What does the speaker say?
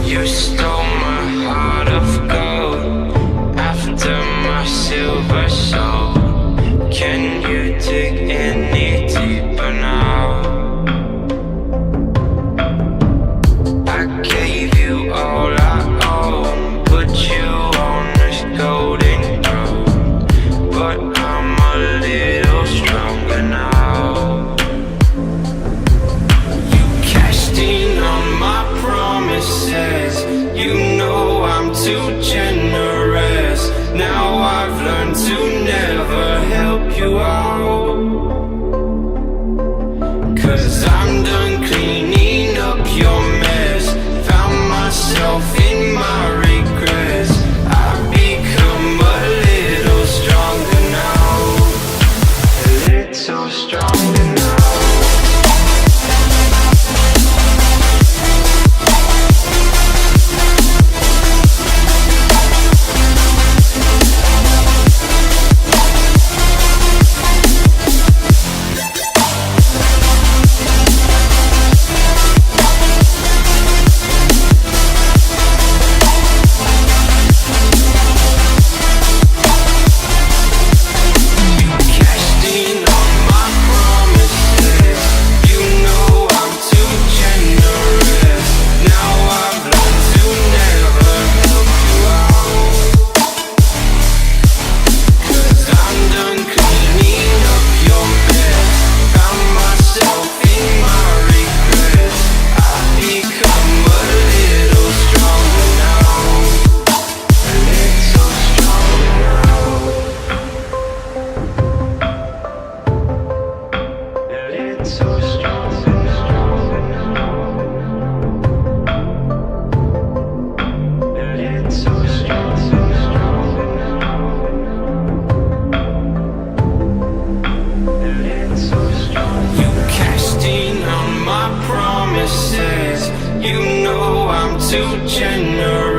You stole my heart of gold after my silver soul. Can you dig any deeper now? I gave you all I own, put you on this golden throne, but I'm a little stronger now. You cashed in on my promises. You know I'm too generous. Now I've learned to never help you out, 'cause I'm done cleaning up your mess. Found myself in my regrets. I've become a little stronger now, a little stronger now. You know I'm too generous.